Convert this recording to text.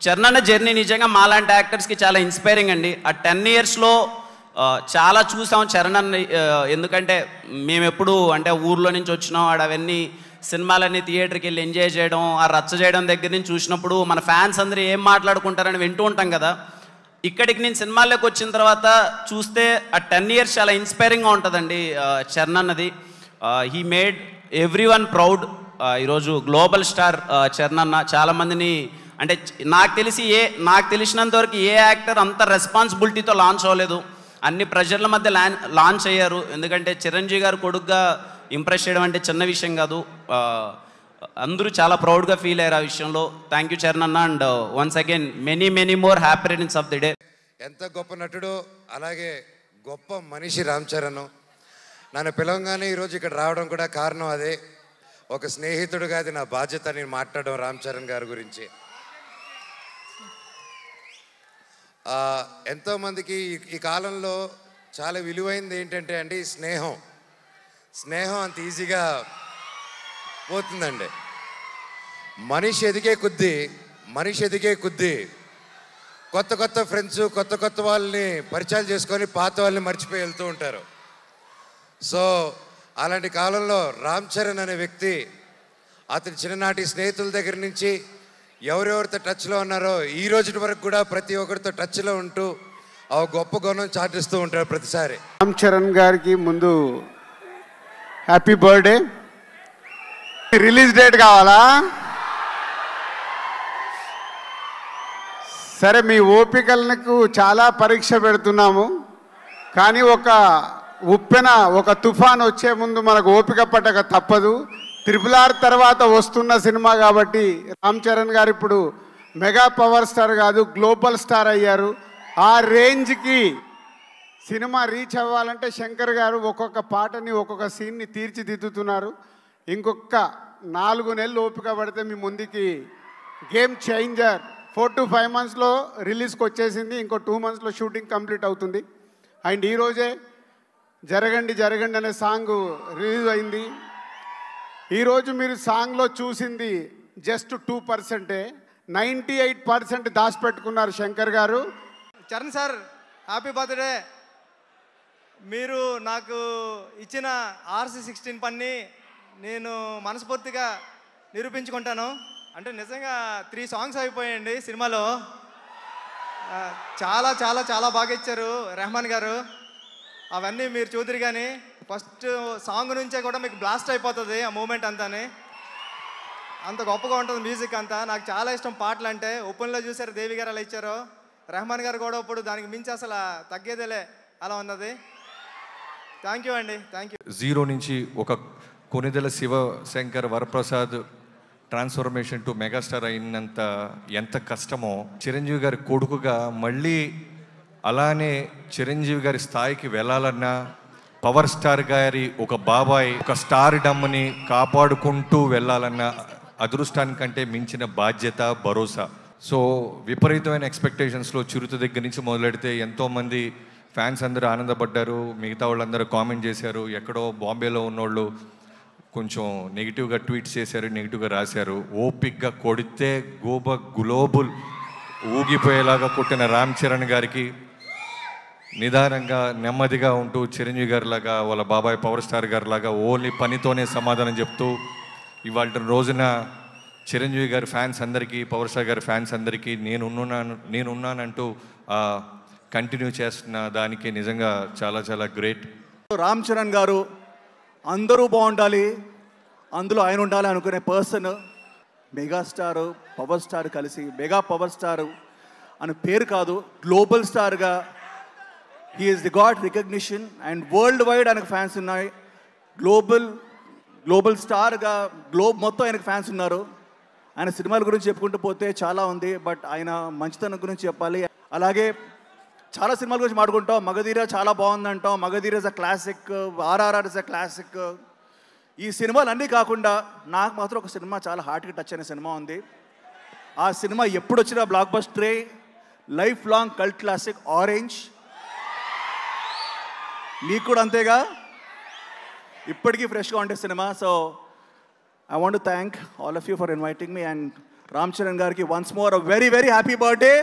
చరణ్ అన్న జర్నీ నిజంగా మాలాంటి యాక్టర్స్కి చాలా ఇన్స్పైరింగ్ అండి. ఆ 10 ఇయర్స్లో చాలా చూసాం చరణ్ అన్న. ఎందుకంటే మేము ఎప్పుడు అంటే ఊర్లో నుంచి వచ్చినాం, అవన్నీ సినిమాలన్నీ థియేటర్కి వెళ్ళి ఎంజాయ్ చేయడం, ఆ రచ్చ చేయడం దగ్గర నుంచి చూసినప్పుడు మన ఫ్యాన్స్ అందరూ ఏం మాట్లాడుకుంటారని వింటూ ఉంటాం కదా. ఇక్కడికి నేను సినిమాల్లోకి వచ్చిన తర్వాత చూస్తే ఆ 10 ఇయర్స్ చాలా ఇన్స్పైరింగ్గా ఉంటుందండి చరణ్ అన్నది. He made every one proud. ఈరోజు గ్లోబల్ స్టార్ చరణ్ అన్న. చాలామందిని అంటే నాకు తెలిసినంత వరకు ఏ యాక్టర్ అంత రెస్పాన్సిబిలిటీతో లాంచ్ అవ్వలేదు. అన్ని ప్రెషర్ల మధ్య లాంచ్ అయ్యారు. ఎందుకంటే చిరంజీవి గారు కొడుకుగా ఇంప్రెస్ చేయడం అంటే చిన్న విషయం కాదు. అందరూ చాలా ప్రౌడ్గా ఫీల్ అయ్యారు ఆ విషయంలో. థ్యాంక్ యూ చరణ్ అన్న. And once again many more happy returns of the day. ఎంత గొప్ప నటుడు, అలాగే గొప్ప మనిషి రామ్ చరణ్. నన్ను పిలవగానే ఈరోజు ఇక్కడ రావడం కూడా కారణం అదే. ఒక స్నేహితుడుగా అది నా బాధ్యత నేను మాట్లాడడం రామ్ చరణ్ గారి గురించి. ఎంతోమందికి ఈ కాలంలో చాలా విలువైనది ఏంటంటే అండి స్నేహం. స్నేహం అంత ఈజీగా పోతుందండి. మనిషి ఎదిగే కొద్దీ కొత్త ఫ్రెండ్స్, కొత్త వాళ్ళని పరిచయాలు చేసుకొని పాత వాళ్ళని మర్చిపోయి వెళ్తూ ఉంటారు. సో అలాంటి కాలంలో రామ్ చరణ్ అనే వ్యక్తి అతని చిన్ననాటి స్నేహితుల దగ్గర నుంచి ఎవరెవరితో టచ్లో ఉన్నారో ఈ రోజు వరకు కూడా ప్రతి ఒక్కరితో టచ్లో ఉంటూ ఆ గొప్ప గుణం చాటిస్తూ ఉంటారు ప్రతిసారి. రామ్ చరణ్ గారికి ముందు హ్యాపీ బర్త్డే. రిలీజ్ డేట్ కావాలా? సరే, మీ ఓపికలకు చాలా పరీక్ష పెడుతున్నాము. కానీ ఒక తుఫాన్ వచ్చే ముందు మనకు ఓపిక పట్టక తప్పదు. RRR తర్వాత వస్తున్న సినిమా కాబట్టి రామ్ చరణ్ గారు ఇప్పుడు మెగా పవర్ స్టార్ కాదు, గ్లోబల్ స్టార్ అయ్యారు. ఆ రేంజ్కి సినిమా రీచ్ అవ్వాలంటే శంకర్ గారు ఒక్కొక్క పాటని ఒక్కొక్క సీన్ని తీర్చిదిద్దుతున్నారు. ఇంకొక 4 నెలలు ఓపిక పడితే మీ ముందుకి గేమ్ చేంజర్ 4 to 5 monthsలో రిలీజ్కి వచ్చేసింది. ఇంకో 2 monthsలో షూటింగ్ కంప్లీట్ అవుతుంది. అండ్ ఈరోజే జరగండి అనే సాంగ్ రిలీజ్ అయింది. ఈరోజు మీరు సాంగ్లో చూసింది జస్ట్ 2%. 98% దాచిపెట్టుకున్నారు శంకర్ గారు. Charan sir, happy birthday. మీరు నాకు ఇచ్చిన RC16 పని నేను మనస్ఫూర్తిగా నిరూపించుకుంటాను. అంటే నిజంగా 3 సాంగ్స్ అయిపోయాయండి సినిమాలో. చాలా చాలా చాలా బాగా ఇచ్చారు రెహమాన్ గారు. అవన్నీ మీరు చూద్దరు. కానీ ఫస్ట్ సాంగ్ నుంచే కూడా మీకు బ్లాస్ట్ అయిపోతుంది ఆ మూమెంట్ అంతానే. అంత గొప్పగా ఉంటుంది మ్యూజిక్ అంతా. నాకు చాలా ఇష్టం పాటలు అంటే. ఓపెన్లో చూసారు దేవి గారు అలా ఇచ్చారు, రెహమాన్ గారు కూడా ఇప్పుడు దానికి మించి అసలు తగ్గేదేలే అలా ఉన్నది. థ్యాంక్ యూ అండి, థ్యాంక్ యూ. 0 నుంచి ఒక Konidela Sivasankar Varaprasad transformation to megastar అయినంత ఎంత కష్టమో చిరంజీవి గారి కొడుకుగా మళ్ళీ అలానే చిరంజీవి గారి స్థాయికి వెళ్ళాలన్నా, పవర్ స్టార్ గారి ఒక బాబాయ్ ఒక స్టార్ డమ్ని కాపాడుకుంటూ వెళ్ళాలన్న అదృష్టానికంటే మించిన బాధ్యత, భరోసా. సో విపరీతమైన ఎక్స్పెక్టేషన్స్లో చిరుత దగ్గర నుంచి మొదలెడితే ఎంతోమంది ఫ్యాన్స్ అందరూ ఆనందపడ్డారు. మిగతా వాళ్ళందరూ కామెంట్ చేశారు. ఎక్కడో బాంబేలో ఉన్నోళ్ళు కొంచెం నెగిటివ్గా ట్వీట్స్ చేశారు, నెగిటివ్గా రాశారు. ఓపిక్గా కొడితే గ్లోబల్ ఊగిపోయేలాగా కొట్టిన రామ్ చరణ్ గారికి నిదానంగా నెమ్మదిగా ఉంటూ చిరంజీవి గారిలాగా వాళ్ళ బాబాయ్ పవర్ స్టార్ గారిలాగా ఓన్లీ పనితోనే సమాధానం చెప్తూ ఇవాళ రోజున చిరంజీవి గారి ఫ్యాన్స్ అందరికీ, పవర్ స్టార్ గారి ఫ్యాన్స్ అందరికీ నేనున్నానంటూ కంటిన్యూ చేస్తున్న దానికి నిజంగా చాలా చాలా గ్రేట్. రామ్ చరణ్ గారు అందరూ బాగుండాలి, అందులో ఆయన ఉండాలి అనుకునే పర్సన్. మెగాస్టార్ పవర్ స్టార్ కలిసి మెగా పవర్ స్టార్ అని పేరు కాదు, గ్లోబల్ స్టార్గా he is the got recognition. And world wide ఆయనకు ఫ్యాన్స్ ఉన్నాయి. గ్లోబల్ స్టార్గా గ్లోబ్ మొత్తం ఆయనకు ఫ్యాన్స్ ఉన్నారు. ఆయన సినిమాల గురించి చెప్పుకుంటూ పోతే చాలా ఉంది, బట్ ఆయన మంచితనం గురించి చెప్పాలి. అలాగే చాలా సినిమాల గురించి మాట్లాడుకుంటాం. మగధీర చాలా బాగుందంటాం. Magadheera is a classic, RRR is a classic. ఈ సినిమాలు అన్నీ కాకుండా నాకు మాత్రం ఒక సినిమా చాలా హార్ట్కి టచ్ అయిన సినిమా ఉంది. ఆ సినిమా ఎప్పుడు వచ్చినా బ్లాక్ బస్టరే, life long cult classic Orange. మీకు కూడా అంతేగా, ఇప్పటికీ ఫ్రెష్గా ఉండే cinema. So I want to thank all of you for inviting me. And Ram Charan గారికి once more very very happy birthday.